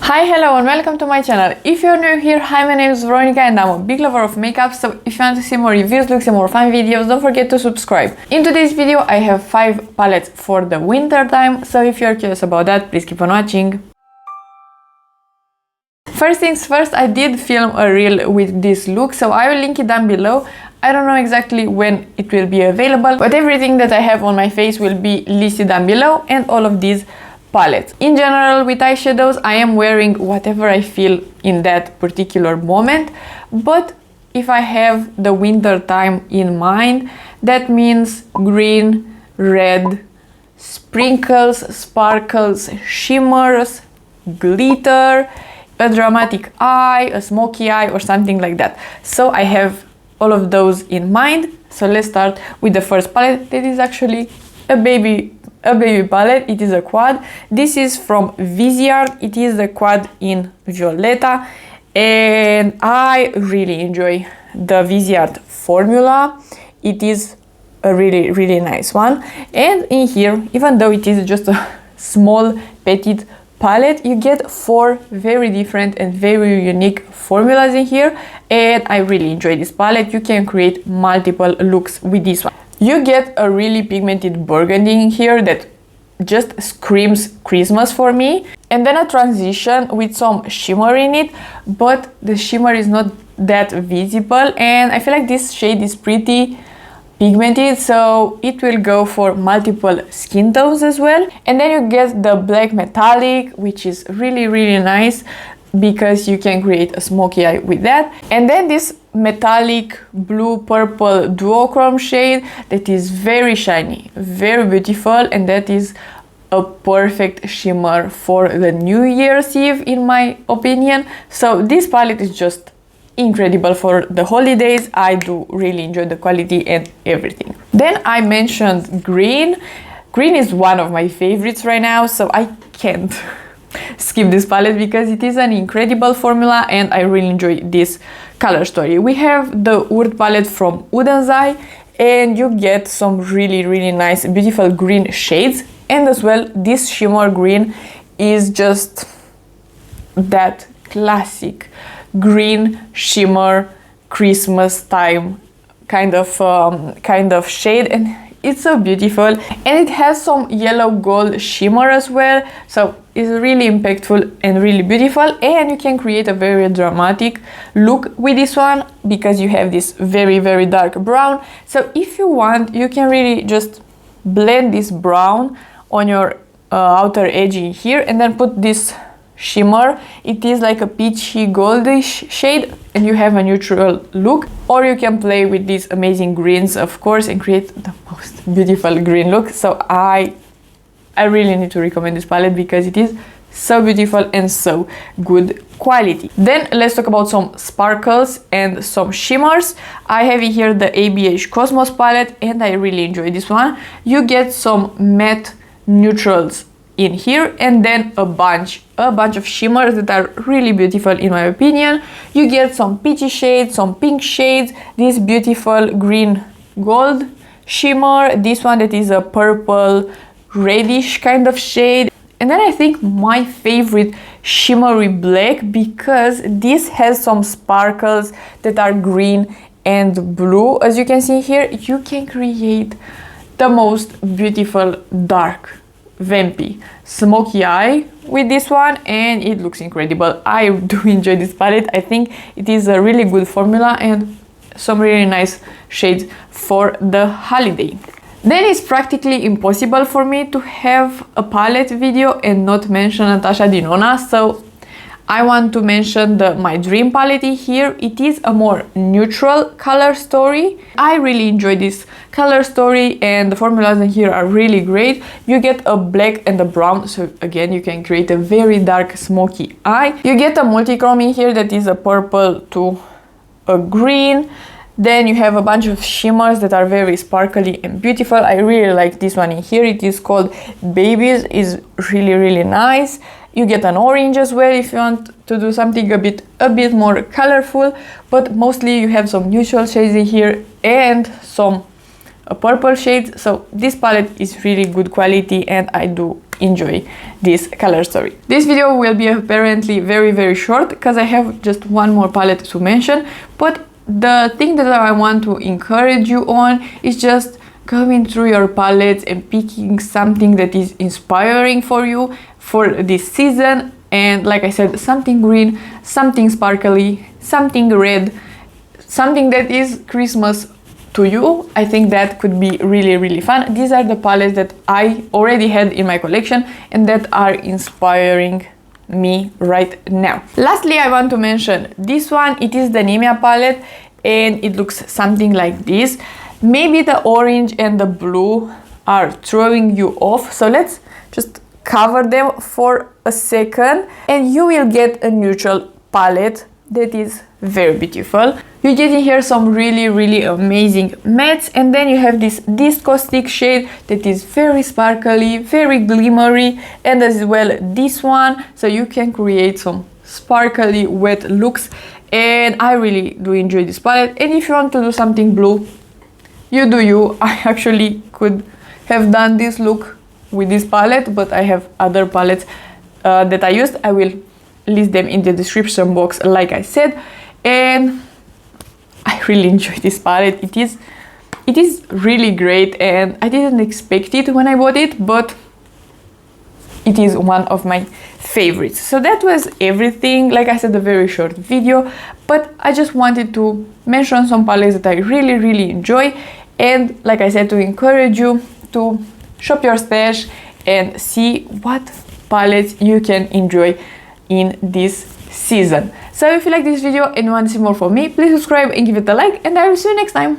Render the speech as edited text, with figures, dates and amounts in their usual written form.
Hi, hello and welcome to my channel. If you're new here, hi, my name is Veronica and I'm a big lover of makeup, so if you want to see more reviews, looks and more fun videos, don't forget to subscribe. In today's video I have 5 palettes for the winter time, so if you're curious about that, please keep on watching. First things first, I did film a reel with this look, so I will link it down below. I don't know exactly when it will be available, but everything that I have on my face will be listed down below, and all of these palettes. In general, with eyeshadows, I am wearing whatever I feel in that particular moment, but if I have the winter time in mind, that means green, red, sprinkles, sparkles, shimmers, glitter, a dramatic eye, a smoky eye, or something like that. So I have all of those in mind. So let's start with the first palette. That is actually a baby palette. It is a quad. This is from Viseart. It is the quad in Violetta, and I really enjoy the Viseart formula. It is a really nice one. And in here, even though it is just a small Petits palette, you get 4 very different and very unique formulas in here, and I really enjoy this palette. You can create multiple looks with this one. You get a really pigmented burgundy in here that just screams Christmas for me, and then a transition with some shimmer in it, but the shimmer is not that visible, and I feel like this shade is pretty pigmented, so it will go for multiple skin tones as well. And then you get the black metallic, which is really nice because you can create a smoky eye with that. And then this metallic blue purple duochrome shade that is very shiny, very beautiful, and that is a perfect shimmer for the New Year's Eve in my opinion. So this palette is just incredible for the holidays. I do really enjoy the quality and everything. Then I mentioned green. Green is one of my favorites right now, so I can't skip this palette because it is an incredible formula and I really enjoy this color story. We have the Oud palette from Oden, and you get some really nice beautiful green shades, and as well this shimmer green is just that classic green shimmer Christmas time kind of shade, and it's so beautiful. And it has some yellow gold shimmer as well, so it's really impactful and really beautiful. And you can create a very dramatic look with this one because you have this very dark brown. So if you want, you can really just blend this brown on your outer edge in here, and then put this shimmer. It is like a peachy goldish shade, and you have a neutral look. Or you can play with these amazing greens, of course, and create the most beautiful green look. So I really need to recommend this palette because it is so beautiful and so good quality. Then let's talk about some sparkles and some shimmers. I have in here the ABH Cosmos palette, and I really enjoy this one. You get some matte neutrals in here, and then a bunch of shimmers that are really beautiful in my opinion. You get some peachy shades, some pink shades, this beautiful green gold shimmer, this one that is a purple reddish kind of shade, and then I think my favorite shimmery black, because this has some sparkles that are green and blue. As you can see here, you can create the most beautiful dark vampy smoky eye with this one, and it looks incredible. I do enjoy this palette. I think it is a really good formula and some really nice shades for the holiday. Then it's practically impossible for me to have a palette video and not mention Natasha Denona, so I want to mention my dream palette here. It is a more neutral color story. I really enjoy this color story, and the formulas in here are really great. You get a black and a brown, so again you can create a very dark smoky eye. You get a multichrome in here that is a purple to a green. Then you have a bunch of shimmers that are very sparkly and beautiful. I really like this one in here. It is called Babies. Is really nice. You get an orange as well if you want to do something a bit more colorful, but mostly you have some neutral shades in here and some purple shades. So this palette is really good quality and I do enjoy this color story. This video will be apparently very short because I have just one more palette to mention, but the thing that I want to encourage you on is just going through your palettes and picking something that is inspiring for you for this season. And like I said, something green, something sparkly, something red, something that is Christmas to you. I think that could be really fun. These are the palettes that I already had in my collection and that are inspiring me right now. Lastly, I want to mention this one. It is the Nimya palette and it looks something like this. Maybe the orange and the blue are throwing you off, so let's just cover them for a second and you will get a neutral palette that is very beautiful. You get in here some really amazing mattes, and then you have this disco stick shade that is very sparkly, very glimmery, and as well this one, so you can create some sparkly wet looks. And I really do enjoy this palette. And if you want to do something blue, you do you. I actually could have done this look with this palette, but I have other palettes that I used. I will list them in the description box, like I said. And I really enjoy this palette. It is really great, and I didn't expect it when I bought it, but it is one of my favorites. So that was everything. Like I said, a very short video, but I just wanted to mention some palettes that I really enjoy, and like I said, to encourage you to shop your stash and see what palettes you can enjoy in this season. So if you like this video and want to see more from me, please subscribe and give it a like, and I will see you next time.